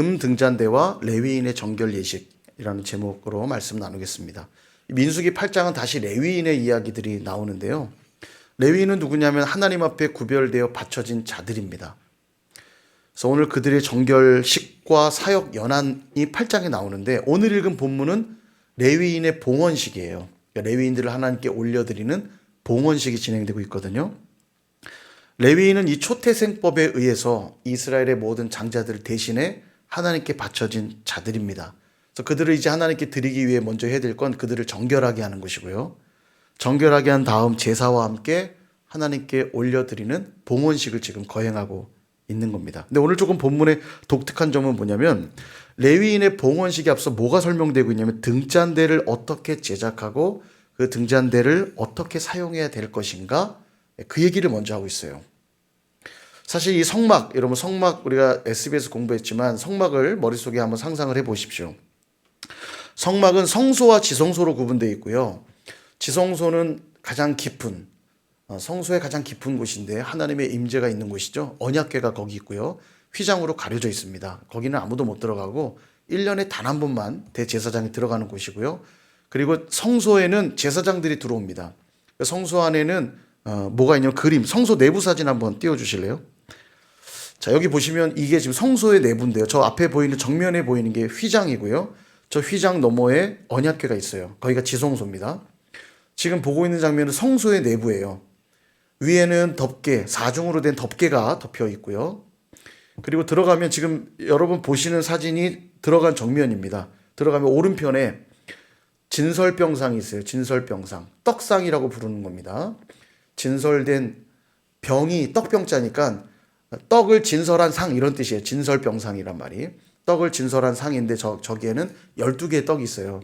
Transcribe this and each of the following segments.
금등잔대와 레위인의 정결 예식이라는 제목으로 말씀 나누겠습니다. 민수기 8장은 다시 레위인의 이야기들이 나오는데요. 레위인은 누구냐면 하나님 앞에 구별되어 바쳐진 자들입니다. 그래서 오늘 그들의 정결식과 사역 연한이 8장에 나오는데 오늘 읽은 본문은 레위인의 봉헌식이에요. 그러니까 레위인들을 하나님께 올려드리는 봉헌식이 진행되고 있거든요. 레위인은 이 초태생법에 의해서 이스라엘의 모든 장자들을 대신해 하나님께 바쳐진 자들입니다. 그래서 그들을 이제 하나님께 드리기 위해 먼저 해야 될 건 그들을 정결하게 하는 것이고요. 정결하게 한 다음 제사와 함께 하나님께 올려드리는 봉헌식을 지금 거행하고 있는 겁니다. 근데 오늘 조금 본문의 독특한 점은 뭐냐면 레위인의 봉헌식에 앞서 뭐가 설명되고 있냐면 등잔대를 어떻게 제작하고 그 등잔대를 어떻게 사용해야 될 것인가 그 얘기를 먼저 하고 있어요. 사실 이 성막, 여러분 성막 우리가 SBS 공부했지만 성막을 머릿속에 한번 상상을 해 보십시오. 성막은 성소와 지성소로 구분되어 있고요. 지성소는 가장 깊은 성소의 가장 깊은 곳인데 하나님의 임재가 있는 곳이죠. 언약궤가 거기 있고요. 휘장으로 가려져 있습니다. 거기는 아무도 못 들어가고 1년에 단 한 번만 대제사장이 들어가는 곳이고요. 그리고 성소에는 제사장들이 들어옵니다. 성소 안에는 뭐가 있냐면 그림, 성소 내부 사진 한번 띄워주실래요? 자, 여기 보시면 이게 지금 성소의 내부인데요. 저 앞에 보이는 정면에 보이는 게 휘장이고요. 저 휘장 너머에 언약궤가 있어요. 거기가 지성소입니다. 지금 보고 있는 장면은 성소의 내부예요. 위에는 덮개, 사중으로 된 덮개가 덮여 있고요. 그리고 들어가면 지금 여러분 보시는 사진이 들어간 정면입니다. 들어가면 오른편에 진설병상이 있어요. 진설병상. 떡상이라고 부르는 겁니다. 진설된 병이 떡병자니까 떡을 진설한 상 이런 뜻이에요. 진설병상이란 말이. 떡을 진설한 상인데 저기에는 12개의 떡이 있어요.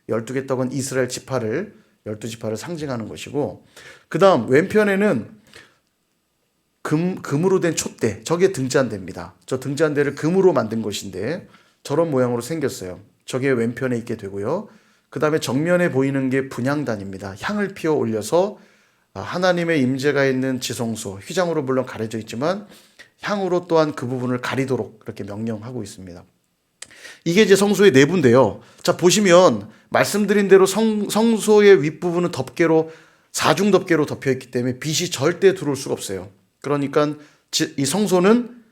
12개 떡은 이스라엘 지파를 12지파를 상징하는 것이고 그 다음 왼편에는 금으로 된 촛대, 저게 등잔대입니다. 저 등잔대를 금으로 만든 것인데 저런 모양으로 생겼어요. 저게 왼편에 있게 되고요. 그 다음에 정면에 보이는 게 분향단입니다. 향을 피워 올려서 하나님의 임재가 있는 지성소, 휘장으로 물론 가려져 있지만 향으로 또한 그 부분을 가리도록 그렇게 명령하고 있습니다. 이게 이제 성소의 내부인데요. 자, 보시면 말씀드린 대로 성소의 윗부분은 덮개로, 사중 덮개로 덮여 있기 때문에 빛이 절대 들어올 수가 없어요. 그러니까 이 성소는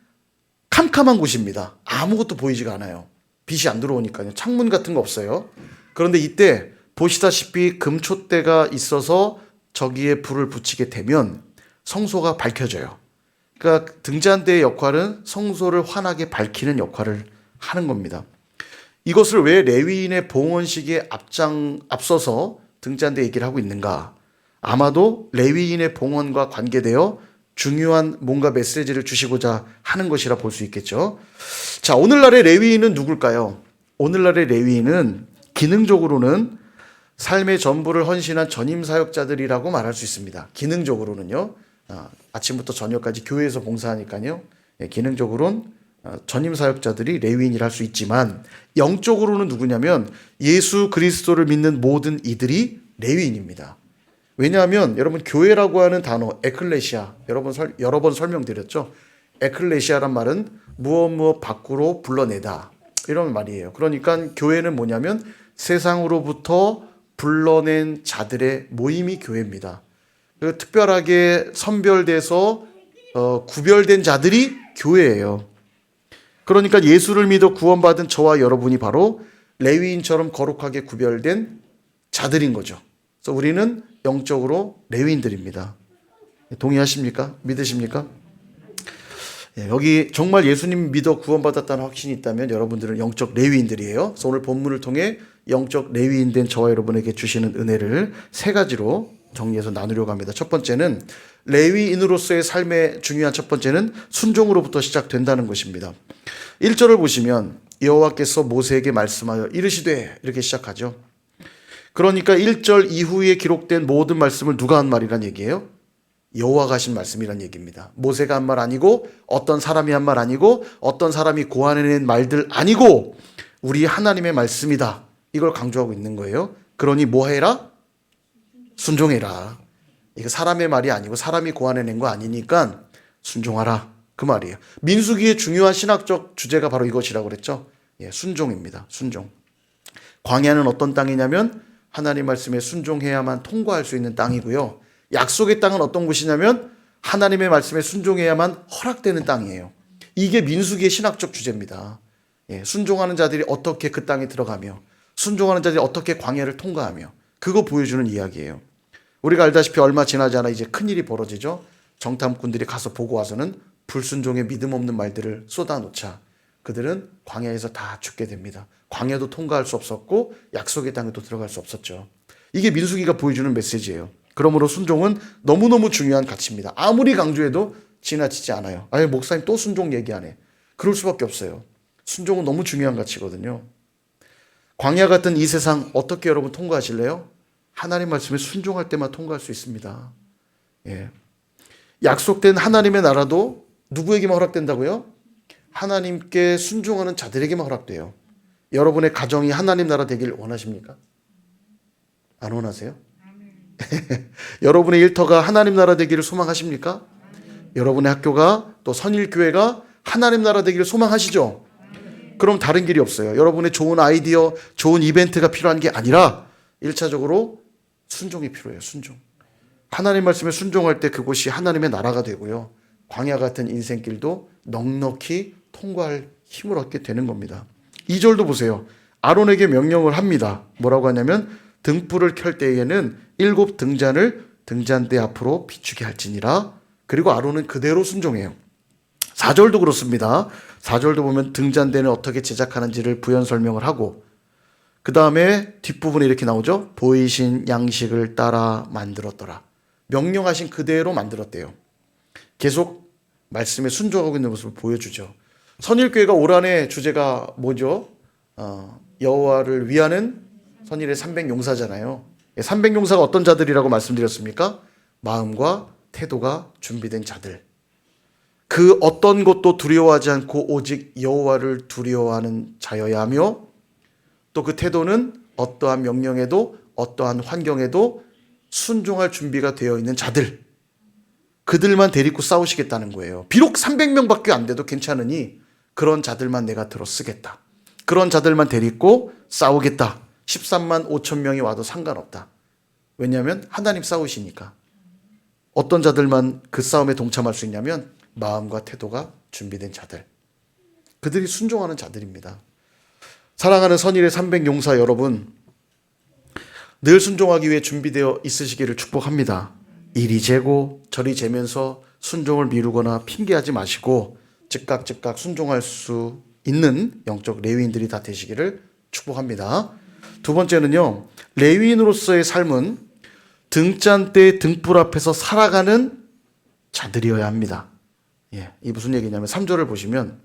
캄캄한 곳입니다. 아무것도 보이지가 않아요. 빛이 안 들어오니까요. 창문 같은 거 없어요. 그런데 이때 보시다시피 금촛대가 있어서 저기에 불을 붙이게 되면 성소가 밝혀져요. 그러니까 등잔대의 역할은 성소를 환하게 밝히는 역할을 하는 겁니다. 이것을 왜 레위인의 봉헌식에 앞서서 등잔대 얘기를 하고 있는가? 아마도 레위인의 봉헌과 관계되어 중요한 뭔가 메시지를 주시고자 하는 것이라 볼 수 있겠죠. 자, 오늘날의 레위인은 누굴까요? 오늘날의 레위인은 기능적으로는 삶의 전부를 헌신한 전임 사역자들이라고 말할 수 있습니다. 기능적으로는요. 아침부터 저녁까지 교회에서 봉사하니까요. 기능적으로는 전임 사역자들이 레위인이라 할 수 있지만 영적으로는 누구냐면 예수 그리스도를 믿는 모든 이들이 레위인입니다. 왜냐하면 여러분 교회라고 하는 단어 에클레시아 여러 번 설명드렸죠. 에클레시아란 말은 무엇 밖으로 불러내다 이런 말이에요. 그러니까 교회는 뭐냐면 세상으로부터 불러낸 자들의 모임이 교회입니다. 특별하게 선별돼서 구별된 자들이 교회예요. 그러니까 예수를 믿어 구원받은 저와 여러분이 바로 레위인처럼 거룩하게 구별된 자들인 거죠. 그래서 우리는 영적으로 레위인들입니다. 동의하십니까? 믿으십니까? 여기 정말 예수님 믿어 구원받았다는 확신이 있다면 여러분들은 영적 레위인들이에요. 그래서 오늘 본문을 통해 영적 레위인 된 저와 여러분에게 주시는 은혜를 세 가지로 정리해서 나누려고 합니다. 첫 번째는 레위인으로서의 삶의 중요한 첫 번째는 순종으로부터 시작된다는 것입니다. 1절을 보시면 여호와께서 모세에게 말씀하여 이르시되 이렇게 시작하죠. 그러니까 1절 이후에 기록된 모든 말씀을 누가 한 말이란 얘기예요? 여호와가 하신 말씀이란 얘기입니다. 모세가 한 말 아니고 어떤 사람이 한 말 아니고 어떤 사람이 고안해낸 말들 아니고 우리 하나님의 말씀이다. 이걸 강조하고 있는 거예요. 그러니 뭐 해라? 순종해라. 이거 사람의 말이 아니고 사람이 고안해낸 거 아니니까 순종하라. 그 말이에요. 민수기의 중요한 신학적 주제가 바로 이것이라고 그랬죠. 예, 순종입니다. 순종. 광야는 어떤 땅이냐면 하나님 말씀에 순종해야만 통과할 수 있는 땅이고요. 약속의 땅은 어떤 곳이냐면 하나님의 말씀에 순종해야만 허락되는 땅이에요. 이게 민수기의 신학적 주제입니다. 예, 순종하는 자들이 어떻게 그 땅에 들어가며 순종하는 자들이 어떻게 광야를 통과하며 그거 보여주는 이야기예요. 우리가 알다시피 얼마 지나지 않아 이제 큰일이 벌어지죠. 정탐꾼들이 가서 보고 와서는 불순종의 믿음 없는 말들을 쏟아놓자 그들은 광야에서 다 죽게 됩니다. 광야도 통과할 수 없었고 약속의 땅에도 들어갈 수 없었죠. 이게 민수기가 보여주는 메시지예요. 그러므로 순종은 너무너무 중요한 가치입니다. 아무리 강조해도 지나치지 않아요. 아니 목사님 또 순종 얘기하네. 그럴 수밖에 없어요. 순종은 너무 중요한 가치거든요. 광야 같은 이 세상 어떻게 여러분 통과하실래요? 하나님 말씀에 순종할 때만 통과할 수 있습니다. 예. 약속된 하나님의 나라도 누구에게만 허락된다고요? 하나님께 순종하는 자들에게만 허락돼요. 여러분의 가정이 하나님 나라 되길 원하십니까? 안 원하세요? 여러분의 일터가 하나님 나라 되기를 소망하십니까? 여러분의 학교가 또 선일교회가 하나님 나라 되기를 소망하시죠? 그럼 다른 길이 없어요. 여러분의 좋은 아이디어, 좋은 이벤트가 필요한 게 아니라 1차적으로 순종이 필요해요. 순종. 하나님 말씀에 순종할 때 그곳이 하나님의 나라가 되고요. 광야 같은 인생길도 넉넉히 통과할 힘을 얻게 되는 겁니다. 2절도 보세요. 아론에게 명령을 합니다. 뭐라고 하냐면 등불을 켤 때에는 7 등잔을 등잔대 앞으로 비추게 할지니라. 그리고 아론은 그대로 순종해요. 4절도 그렇습니다. 4절도 보면 등잔대는 어떻게 제작하는지를 부연 설명을 하고 그 다음에 뒷부분에 이렇게 나오죠. 보이신 양식을 따라 만들었더라. 명령하신 그대로 만들었대요. 계속 말씀에 순종하고 있는 모습을 보여주죠. 선일교회가 올 한해 주제가 뭐죠? 여호와를 위하는 선일의 300용사잖아요. 300용사가 어떤 자들이라고 말씀드렸습니까? 마음과 태도가 준비된 자들. 그 어떤 것도 두려워하지 않고 오직 여호와를 두려워하는 자여야 하며 또 그 태도는 어떠한 명령에도 어떠한 환경에도 순종할 준비가 되어 있는 자들. 그들만 데리고 싸우시겠다는 거예요. 비록 300명밖에 안 돼도 괜찮으니 그런 자들만 내가 들어 쓰겠다. 그런 자들만 데리고 싸우겠다. 13만 5천 명이 와도 상관없다. 왜냐하면 하나님 싸우시니까. 어떤 자들만 그 싸움에 동참할 수 있냐면 마음과 태도가 준비된 자들. 그들이 순종하는 자들입니다. 사랑하는 선일의 300용사 여러분, 늘 순종하기 위해 준비되어 있으시기를 축복합니다. 이리 재고 저리 재면서 순종을 미루거나 핑계하지 마시고 즉각 순종할 수 있는 영적 레위인들이 다 되시기를 축복합니다. 두 번째는요, 레위인으로서의 삶은 등잔대 등불 앞에서 살아가는 자들이어야 합니다. 예, 이 무슨 얘기냐면 3절을 보시면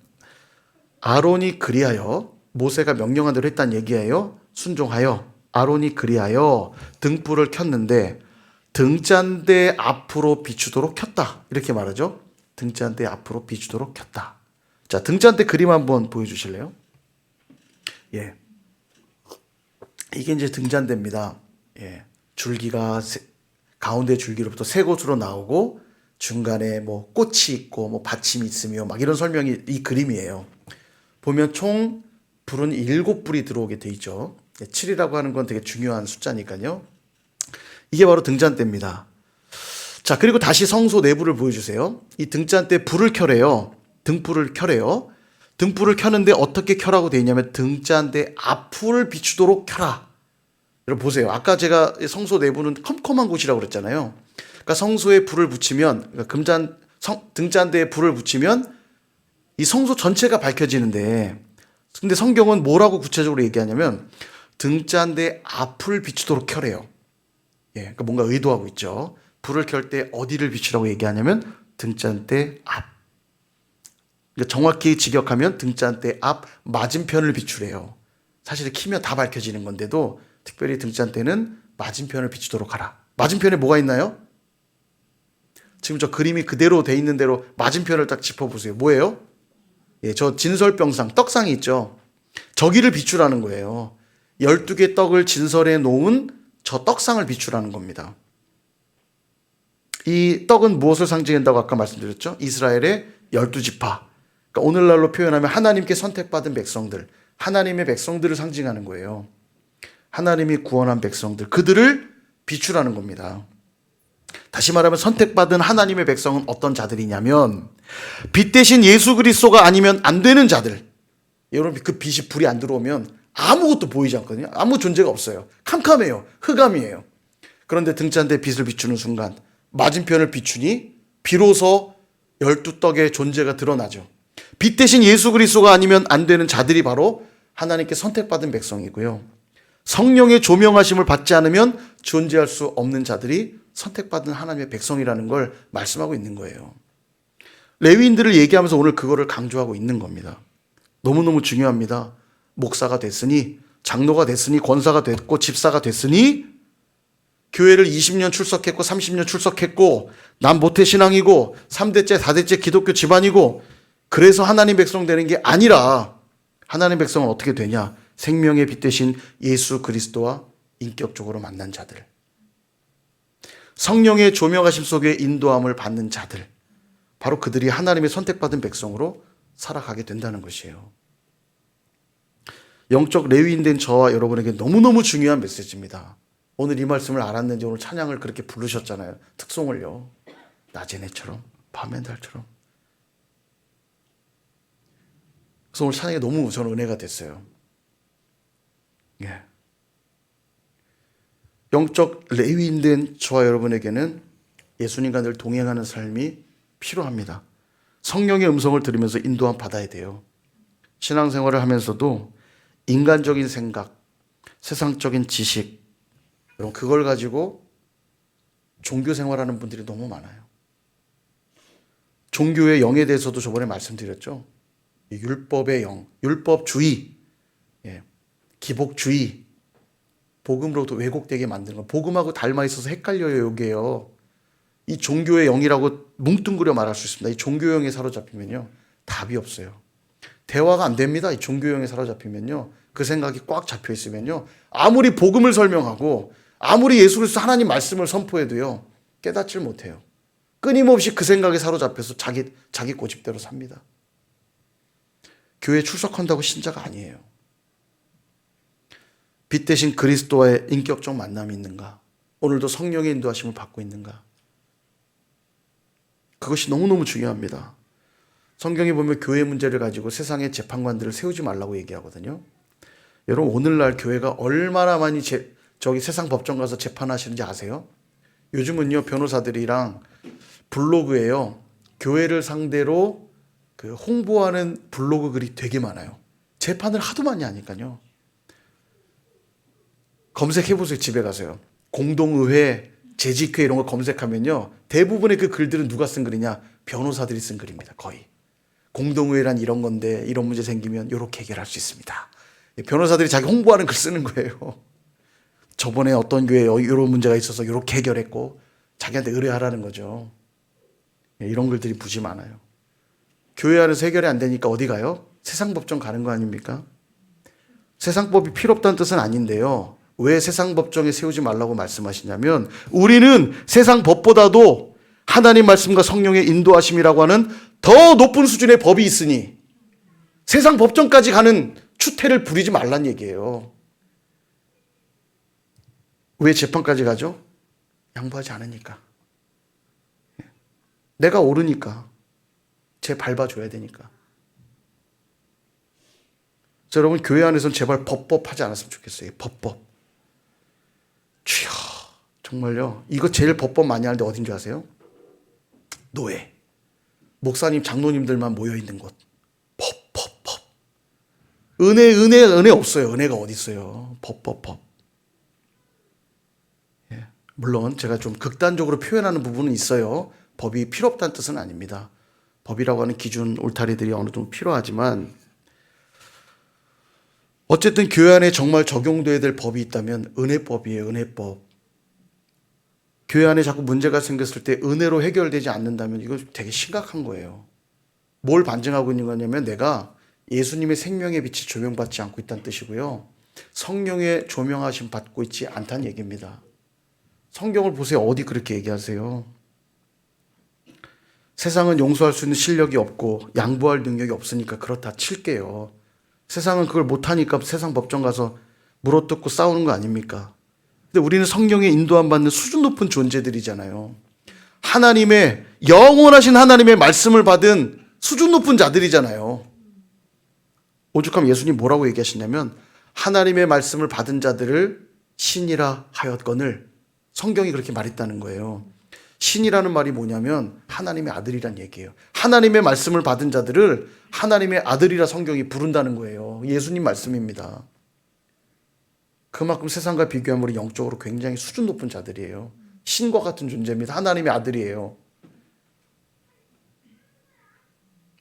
아론이 그리하여 모세가 명령한 대로 했다는 얘기예요. 순종하여 아론이 그리하여 등불을 켰는데 등잔대 앞으로 비추도록 켰다. 이렇게 말하죠. 등잔대 앞으로 비추도록 켰다. 자, 등잔대 그림 한번 보여주실래요? 예, 이게 이제 등잔대입니다. 예, 줄기가 가운데 줄기로부터 세 곳으로 나오고 중간에 뭐 꽃이 있고 뭐 받침이 있으며 막 이런 설명이 이 그림이에요. 보면 총 불은 7불이 들어오게 돼 있죠. 7이라고 하는 건 되게 중요한 숫자니까요. 이게 바로 등잔대입니다. 자, 그리고 다시 성소 내부를 보여주세요. 이 등잔대 불을 켜래요. 등불을 켜래요. 등불을 켜는데 어떻게 켜라고 돼 있냐면 등잔대 앞을 비추도록 켜라. 여러분 보세요. 아까 제가 성소 내부는 컴컴한 곳이라고 그랬잖아요. 그러니까 성소에 불을 붙이면, 그러니까 등잔대에 불을 붙이면 이 성소 전체가 밝혀지는데, 근데 성경은 뭐라고 구체적으로 얘기하냐면 등잔대 앞을 비추도록 켜래요. 예, 그러니까 뭔가 의도하고 있죠. 불을 켤 때 어디를 비추라고 얘기하냐면 등잔대 앞. 그러니까 정확히 직역하면 등잔대 앞 맞은편을 비추래요. 사실 키면 다 밝혀지는 건데도 특별히 등잔대는 맞은편을 비추도록 하라. 맞은편에 뭐가 있나요? 지금 저 그림이 그대로 돼 있는 대로 맞은편을 딱 짚어보세요. 뭐예요? 예, 저 진설병상, 떡상이 있죠. 저기를 비추라는 거예요. 12개 떡을 진설해 놓은 저 떡상을 비추라는 겁니다. 이 떡은 무엇을 상징한다고 아까 말씀드렸죠? 이스라엘의 12지파. 그러니까 오늘날로 표현하면 하나님께 선택받은 백성들, 하나님의 백성들을 상징하는 거예요. 하나님이 구원한 백성들, 그들을 비추라는 겁니다. 다시 말하면 선택받은 하나님의 백성은 어떤 자들이냐면 빛 대신 예수 그리스도가 아니면 안 되는 자들. 여러분, 그 빛이 불이 안 들어오면 아무것도 보이지 않거든요. 아무 존재가 없어요. 캄캄해요. 흑암이에요. 그런데 등잔대 빛을 비추는 순간 맞은편을 비추니 비로소 12떡의 존재가 드러나죠. 빛 대신 예수 그리스도가 아니면 안 되는 자들이 바로 하나님께 선택받은 백성이고요. 성령의 조명하심을 받지 않으면 존재할 수 없는 자들이 선택받은 하나님의 백성이라는 걸 말씀하고 있는 거예요. 레위인들을 얘기하면서 오늘 그거를 강조하고 있는 겁니다. 너무너무 중요합니다. 목사가 됐으니, 장로가 됐으니, 권사가 됐고, 집사가 됐으니, 교회를 20년 출석했고 30년 출석했고 난 모태신앙이고 3대째 4대째 기독교 집안이고 그래서 하나님 백성 되는 게 아니라 하나님 백성은 어떻게 되냐? 생명의 빛 대신 예수 그리스도와 인격적으로 만난 자들, 성령의 조명하심 속에 인도함을 받는 자들, 바로 그들이 하나님의 선택받은 백성으로 살아가게 된다는 것이에요. 영적 레위인 된 저와 여러분에게 너무너무 중요한 메시지입니다. 오늘 이 말씀을 알았는지 오늘 찬양을 그렇게 부르셨잖아요. 특송을요. 낮의 내처럼 밤의 달처럼. 그래서 오늘 찬양이 너무 저는 은혜가 됐어요. 예. 영적 레위인 된 저와 여러분에게는 예수님과 늘 동행하는 삶이 필요합니다. 성령의 음성을 들으면서 인도함 받아야 돼요. 신앙생활을 하면서도 인간적인 생각, 세상적인 지식, 여러분 그걸 가지고 종교 생활하는 분들이 너무 많아요. 종교의 영에 대해서도 저번에 말씀드렸죠. 율법의 영, 율법주의, 기복주의, 복음으로부터 왜곡되게 만드는 거. 복음하고 닮아 있어서 헷갈려요, 여기에요. 이 종교의 영이라고 뭉뚱그려 말할 수 있습니다. 이 종교형에 사로잡히면요, 답이 없어요. 대화가 안 됩니다. 이 종교형에 사로잡히면요, 그 생각이 꽉 잡혀 있으면요, 아무리 복음을 설명하고 아무리 예수 그리스도 하나님 말씀을 선포해도요, 깨닫질 못해요. 끊임없이 그 생각에 사로잡혀서 자기 고집대로 삽니다. 교회 출석한다고 신자가 아니에요. 빛 대신 그리스도와의 인격적 만남이 있는가? 오늘도 성령의 인도하심을 받고 있는가? 그것이 너무너무 중요합니다. 성경에 보면 교회 문제를 가지고 세상의 재판관들을 세우지 말라고 얘기하거든요. 여러분, 오늘날 교회가 얼마나 많이 세상 법정 가서 재판하시는지 아세요? 요즘은요, 변호사들이랑 블로그에요, 교회를 상대로 그 홍보하는 블로그 글이 되게 많아요. 재판을 하도 많이 하니까요. 검색해보세요. 집에 가서요. 공동의회, 재직회 이런 거 검색하면요, 대부분의 그 글들은 누가 쓴 글이냐? 변호사들이 쓴 글입니다. 거의. 공동의회란 이런 건데 이런 문제 생기면 이렇게 해결할 수 있습니다. 변호사들이 자기 홍보하는 글 쓰는 거예요. 저번에 어떤 교회에 이런 문제가 있어서 이렇게 해결했고 자기한테 의뢰하라는 거죠. 이런 글들이 무지 많아요. 교회 안에서 해결이 안 되니까 어디 가요? 세상 법정 가는 거 아닙니까? 세상 법이 필요 없다는 뜻은 아닌데요. 왜 세상 법정에 세우지 말라고 말씀하시냐면, 우리는 세상 법보다도 하나님 말씀과 성령의 인도하심이라고 하는 더 높은 수준의 법이 있으니 세상 법정까지 가는 추태를 부리지 말란 얘기예요. 왜 재판까지 가죠? 양보하지 않으니까. 내가 옳으니까. 쟤 밟아줘야 되니까. 자, 여러분, 교회 안에서는 제발 법하지 않았으면 좋겠어요. 법법. 주여, 정말요. 이거 제일 법법 많이 하는데 어딘 줄 아세요? 노예. 목사님, 장로님들만 모여있는 곳. 법. 은혜 없어요. 은혜가 어디 있어요. 법. 예. 물론 제가 좀 극단적으로 표현하는 부분은 있어요. 법이 필요 없다는 뜻은 아닙니다. 법이라고 하는 기준, 울타리들이 어느 정도 필요하지만, 어쨌든 교회 안에 정말 적용돼야 될 법이 있다면 은혜법이에요. 은혜법. 교회 안에 자꾸 문제가 생겼을 때 은혜로 해결되지 않는다면 이거 되게 심각한 거예요. 뭘 반증하고 있는 거냐면, 내가 예수님의 생명의 빛이 조명받지 않고 있다는 뜻이고요, 성령의 조명하심 받고 있지 않다는 얘기입니다. 성경을 보세요. 어디 그렇게 얘기하세요? 세상은 용서할 수 있는 실력이 없고 양보할 능력이 없으니까 그렇다 칠게요. 세상은 그걸 못하니까 세상 법정 가서 물어뜯고 싸우는 거 아닙니까? 근데 우리는 성령의 인도함 받는 수준 높은 존재들이잖아요. 하나님의 영원하신 하나님의 말씀을 받은 수준 높은 자들이잖아요. 오죽하면 예수님 뭐라고 얘기하시냐면 하나님의 말씀을 받은 자들을 신이라 하였거늘, 성경이 그렇게 말했다는 거예요. 신이라는 말이 뭐냐면 하나님의 아들이란 얘기예요. 하나님의 말씀을 받은 자들을 하나님의 아들이라 성경이 부른다는 거예요. 예수님 말씀입니다. 그만큼 세상과 비교하면 영적으로 굉장히 수준 높은 자들이에요. 신과 같은 존재입니다. 하나님의 아들이에요.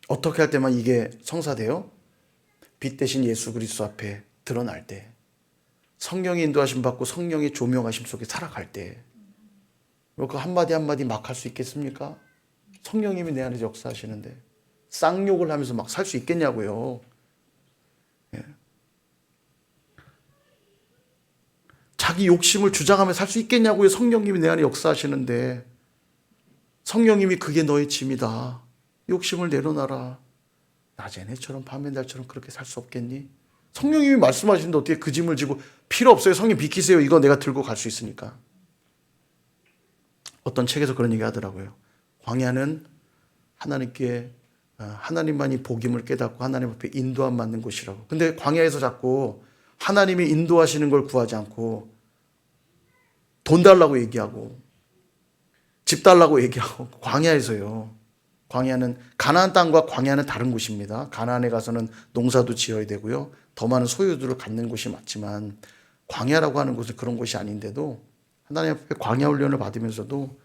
어떻게 할 때만 이게 성사돼요? 빛 대신 예수 그리스도 앞에 드러날 때, 성령의 인도하심 받고 성령의 조명하심 속에 살아갈 때. 그 한마디 한마디 막 할 수 있겠습니까? 성령님이 내 안에서 역사하시는데 쌍욕을 하면서 막 살 수 있겠냐고요. 예. 자기 욕심을 주장하며 살 수 있겠냐고요. 성령님이 내 안에 역사하시는데. 성령님이 그게 너의 짐이다. 욕심을 내려놔라. 낮에 내처럼 밤에 달처럼 그렇게 살 수 없겠니? 성령님이 말씀하시는데 어떻게 그 짐을 지고, 필요 없어요. 성령 비키세요. 이거 내가 들고 갈 수 있으니까. 어떤 책에서 그런 얘기 하더라고요. 광야는 하나님께, 하나님만이 복임을 깨닫고 하나님 앞에 인도함 받는 곳이라고. 근데 광야에서 자꾸 하나님이 인도하시는 걸 구하지 않고 돈 달라고 얘기하고 집 달라고 얘기하고, 광야에서요. 광야는, 가나안 땅과 광야는 다른 곳입니다. 가나안에 가서는 농사도 지어야 되고요. 더 많은 소유들을 갖는 곳이 맞지만 광야라고 하는 곳은 그런 곳이 아닌데도 하나님 앞에 광야 훈련을 받으면서도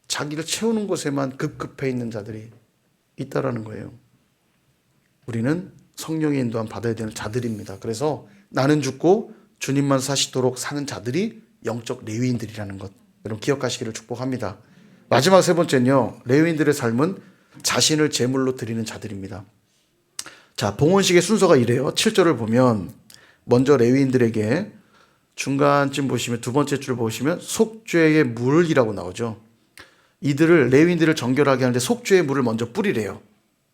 자기를 채우는 곳에만 급급해 있는 자들이 있다라는 거예요. 우리는 성령의 인도함 받아야 되는 자들입니다. 그래서 나는 죽고 주님만 사시도록 사는 자들이 영적 레위인들이라는 것, 여러분 기억하시기를 축복합니다. 마지막 세 번째는요, 레위인들의 삶은 자신을 제물로 드리는 자들입니다. 자, 봉헌식의 순서가 이래요. 7절을 보면 먼저 레위인들에게, 중간쯤 보시면 두 번째 줄 보시면 속죄의 물이라고 나오죠. 이들을, 레위인들을 정결하게 하는데 속죄의 물을 먼저 뿌리래요.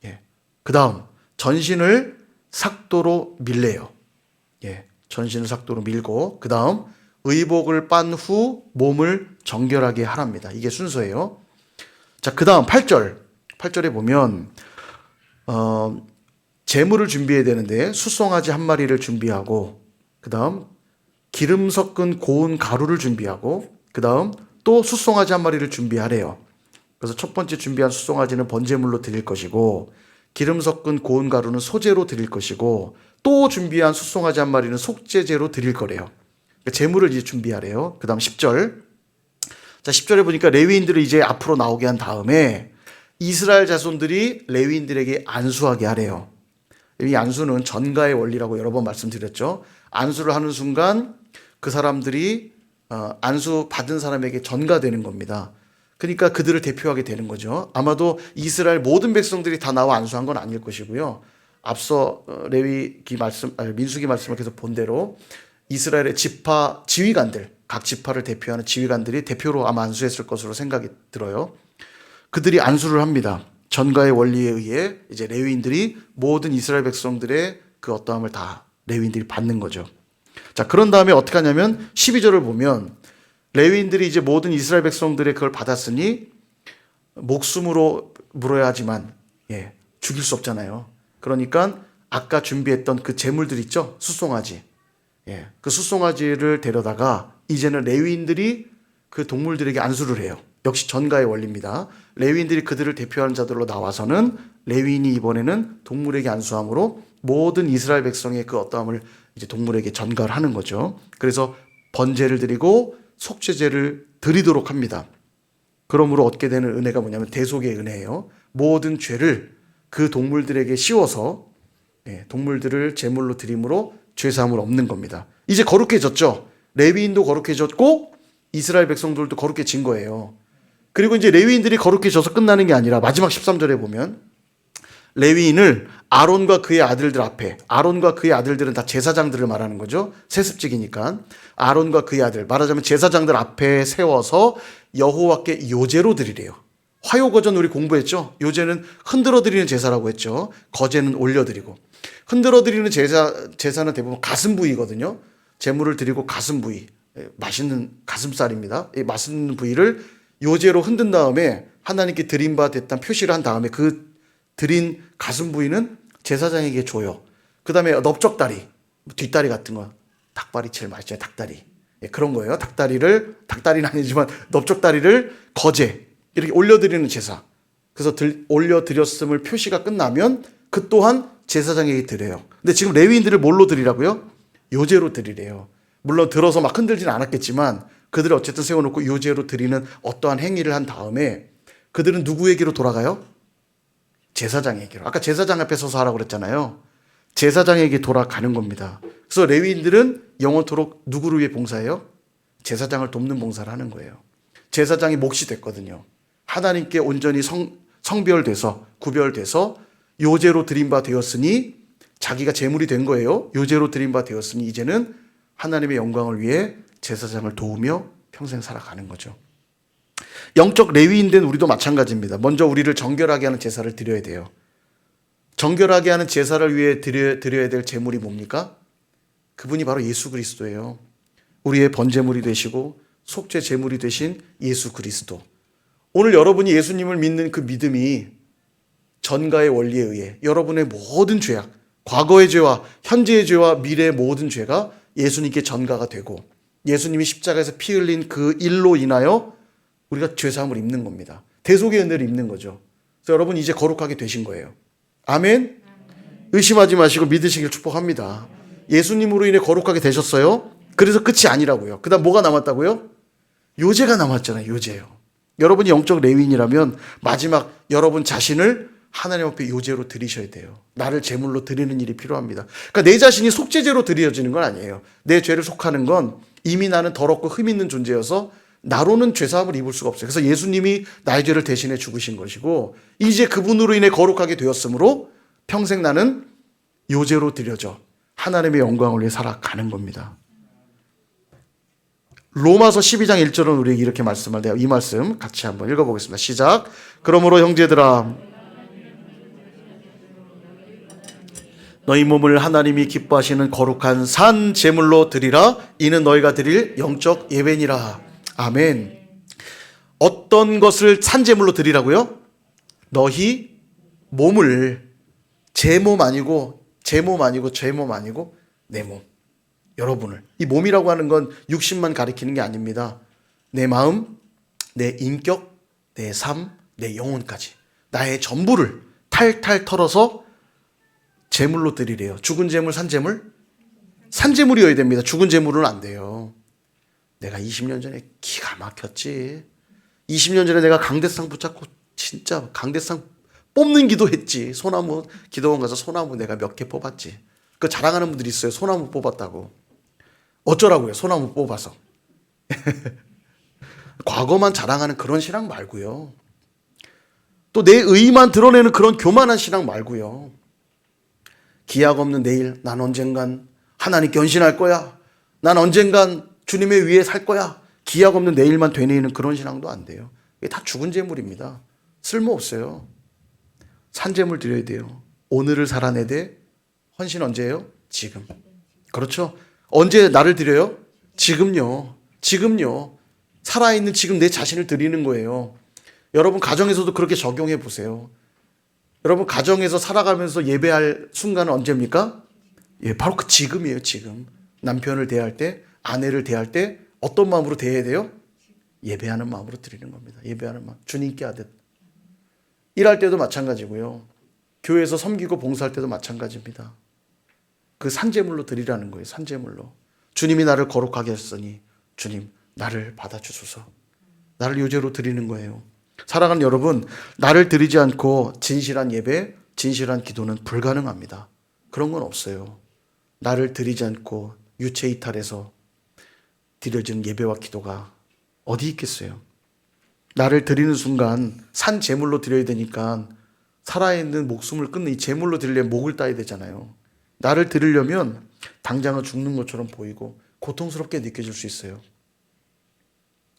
예. 그 다음 전신을 삭도로 밀래요. 예. 전신을 삭도로 밀고 그 다음 의복을 빤 후 몸을 정결하게 하랍니다. 이게 순서예요. 자, 그 다음 8절에 보면 제물을 준비해야 되는데 수송아지 한 마리를 준비하고, 그 다음 기름 섞은 고운 가루를 준비하고, 그 다음 또 수송아지 한 마리를 준비하래요. 그래서 첫 번째 준비한 수송아지는 번제물로 드릴 것이고, 기름 섞은 고운 가루는 소제로 드릴 것이고, 또 준비한 수송아지 한 마리는 속죄제로 드릴 거래요. 그러니까 제물을 이제 준비하래요. 그 다음 10절. 자, 10절에 보니까 레위인들을 이제 앞으로 나오게 한 다음에 이스라엘 자손들이 레위인들에게 안수하게 하래요. 이 안수는 전가의 원리라고 여러 번 말씀드렸죠. 안수를 하는 순간 그 사람들이 안수 받은 사람에게 전가되는 겁니다. 그러니까 그들을 대표하게 되는 거죠. 아마도 이스라엘 모든 백성들이 다 나와 안수한 건 아닐 것이고요. 앞서 레위기 말씀, 민수기 말씀을 계속 본 대로 이스라엘의 지파 지휘관들, 각 지파를 대표하는 지휘관들이 대표로 아마 안수했을 것으로 생각이 들어요. 그들이 안수를 합니다. 전가의 원리에 의해 이제 레위인들이 모든 이스라엘 백성들의 그 어떠함을 다 레위인들이 받는 거죠. 자, 그런 다음에 어떻게 하냐면 12절을 보면 레위인들이 이제 모든 이스라엘 백성들의 그걸 받았으니 목숨으로 물어야 하지만 죽일 수 없잖아요. 그러니까 아까 준비했던 그 제물들 있죠? 수송아지. 그 수송아지를 데려다가 이제는 레위인들이 그 동물들에게 안수를 해요. 역시 전가의 원리입니다. 레위인들이 그들을 대표하는 자들로 나와서는 레위인이 이번에는 동물에게 안수함으로 모든 이스라엘 백성의 그 어떠함을 이제 동물에게 전가를 하는 거죠. 그래서 번제를 드리고 속죄제를 드리도록 합니다. 그러므로 얻게 되는 은혜가 뭐냐면 대속의 은혜예요. 모든 죄를 그 동물들에게 씌워서 동물들을 제물로 드림으로 죄사함을 없는 겁니다. 이제 거룩해졌죠. 레위인도 거룩해졌고 이스라엘 백성들도 거룩해진 거예요. 그리고 이제 레위인들이 거룩해져서 끝나는 게 아니라 마지막 13절에 보면 레위인을 아론과 그의 아들들 앞에, 아론과 그의 아들들은 다 제사장들을 말하는 거죠. 세습직이니까 아론과 그의 아들, 말하자면 제사장들 앞에 세워서 여호와께 요제로 드리래요. 화요거전 우리 공부했죠. 요제는 흔들어 드리는 제사라고 했죠. 거제는 올려드리고. 흔들어 드리는 제사는 대부분 가슴 부위거든요. 제물을 드리고 가슴 부위, 맛있는 가슴살입니다. 이 맛있는 부위를 요제로 흔든 다음에 하나님께 드린 바 됐다는 표시를 한 다음에 그 드린 가슴 부위는 제사장에게 줘요. 그 다음에 넓적다리, 뒷다리 같은 거, 닭발이 제일 맛있죠. 닭다리. 그런 거예요. 닭다리는 아니지만 넓적다리를 거제, 이렇게 올려드리는 제사. 그래서 올려드렸음을 표시가 끝나면 그 또한 제사장에게 드려요. 근데 지금 레위인들을 뭘로 드리라고요? 요제로 드리래요. 물론 들어서 막 흔들지는 않았겠지만 그들을 어쨌든 세워놓고 요제로 드리는 어떠한 행위를 한 다음에 그들은 누구에게로 돌아가요? 제사장에게로. 아까 제사장 앞에 서서 하라고 그랬잖아요. 제사장에게 돌아가는 겁니다. 그래서 레위인들은 영원토록 누구를 위해 봉사해요? 제사장을 돕는 봉사를 하는 거예요. 제사장이 몫이 됐거든요. 하나님께 온전히 성별돼서 구별돼서 요제로 드린 바 되었으니 자기가 제물이 된 거예요. 요제로 드린 바 되었으니 이제는 하나님의 영광을 위해 제사장을 도우며 평생 살아가는 거죠. 영적 레위인 된 우리도 마찬가지입니다. 먼저 우리를 정결하게 하는 제사를 드려야 돼요. 정결하게 하는 제사를 위해 드려야 될 제물이 뭡니까? 그분이 바로 예수 그리스도예요. 우리의 번제물이 되시고 속죄 제물이 되신 예수 그리스도. 오늘 여러분이 예수님을 믿는 그 믿음이 전가의 원리에 의해 여러분의 모든 죄악, 과거의 죄와 현재의 죄와 미래의 모든 죄가 예수님께 전가가 되고 예수님이 십자가에서 피 흘린 그 일로 인하여 우리가 죄사함을 입는 겁니다. 대속의 은혜를 입는 거죠. 그래서 여러분 이제 거룩하게 되신 거예요. 아멘? 의심하지 마시고 믿으시길 축복합니다. 예수님으로 인해 거룩하게 되셨어요. 그래서 끝이 아니라고요. 그 다음 뭐가 남았다고요? 요제가 남았잖아요. 요제요. 여러분이 영적 레위인이라면 마지막 여러분 자신을 하나님 앞에 요제로 드리셔야 돼요. 나를 제물로 드리는 일이 필요합니다. 그러니까 내 자신이 속죄제로 드려지는 건 아니에요. 내 죄를 속하는 건 이미 나는 더럽고 흠 있는 존재여서 나로는 죄사함을 입을 수가 없어요. 그래서 예수님이 나의 죄를 대신해 죽으신 것이고 이제 그분으로 인해 거룩하게 되었으므로 평생 나는 요제로 드려져 하나님의 영광을 위해 살아가는 겁니다. 로마서 12장 1절은 우리에게 이렇게 말씀하는데요. 이 말씀 같이 한번 읽어보겠습니다. 시작. 그러므로 형제들아 너희 몸을 하나님이 기뻐하시는 거룩한 산 제물로 드리라. 이는 너희가 드릴 영적 예배니라. 아멘. 어떤 것을 산 제물로 드리라고요? 너희 몸을 제 몸 아니고 내 몸. 여러분을. 이 몸이라고 하는 건 육신만 가리키는 게 아닙니다. 내 마음, 내 인격, 내 삶, 내 영혼까지. 나의 전부를 탈탈 털어서 제물로 드리래요. 죽은 제물, 산 제물? 산 제물이어야 됩니다. 죽은 제물은 안 돼요. 내가 20년 전에 기가 막혔지. 20년 전에 내가 강대상 붙잡고 진짜 강대상 뽑는 기도했지. 소나무 기도원 가서 소나무 내가 몇 개 뽑았지. 그 자랑하는 분들이 있어요. 소나무 뽑았다고. 어쩌라고요? 소나무 뽑아서. 과거만 자랑하는 그런 신앙 말고요. 또 내 의만 드러내는 그런 교만한 신앙 말고요. 기약 없는 내일, 난 언젠간 하나님께 헌신할 거야. 난 언젠간 주님의 위에 살 거야. 기약 없는 내일만 되뇌이는 그런 신앙도 안 돼요. 이게 다 죽은 재물입니다. 쓸모없어요. 산재물 드려야 돼요. 오늘을 살아내되 헌신 언제예요? 지금. 그렇죠? 언제 나를 드려요? 지금요. 지금요. 살아있는 지금 내 자신을 드리는 거예요. 여러분 가정에서도 그렇게 적용해 보세요. 여러분 가정에서 살아가면서 예배할 순간은 언제입니까? 예, 바로 그 지금이에요. 지금. 남편을 대할 때, 아내를 대할 때 어떤 마음으로 대해야 돼요? 예배하는 마음으로 드리는 겁니다. 예배하는 마음. 주님께 하듯. 일할 때도 마찬가지고요. 교회에서 섬기고 봉사할 때도 마찬가지입니다. 그 산제물로 드리라는 거예요. 산제물로. 주님이 나를 거룩하게 했으니 주님 나를 받아주소서. 나를 요제로 드리는 거예요. 사랑하는 여러분, 나를 드리지 않고 진실한 예배, 진실한 기도는 불가능합니다. 그런 건 없어요. 나를 드리지 않고 유체 이탈해서 드려지는 예배와 기도가 어디 있겠어요? 나를 드리는 순간 산 제물로 드려야 되니까 살아있는 목숨을 끊는 이 제물로 드리려면 목을 따야 되잖아요. 나를 드리려면 당장은 죽는 것처럼 보이고 고통스럽게 느껴질 수 있어요.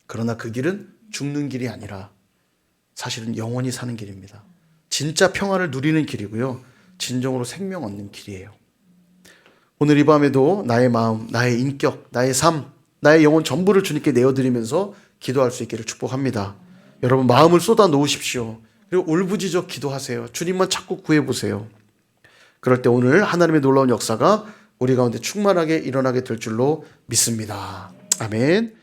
그러나 그 길은 죽는 길이 아니라 사실은 영원히 사는 길입니다. 진짜 평안을 누리는 길이고요. 진정으로 생명 얻는 길이에요. 오늘 이 밤에도 나의 마음, 나의 인격, 나의 삶, 나의 영혼 전부를 주님께 내어드리면서 기도할 수 있기를 축복합니다. 여러분 마음을 쏟아 놓으십시오. 그리고 울부짖어 기도하세요. 주님만 자꾸 구해보세요. 그럴 때 오늘 하나님의 놀라운 역사가 우리 가운데 충만하게 일어나게 될 줄로 믿습니다. 아멘.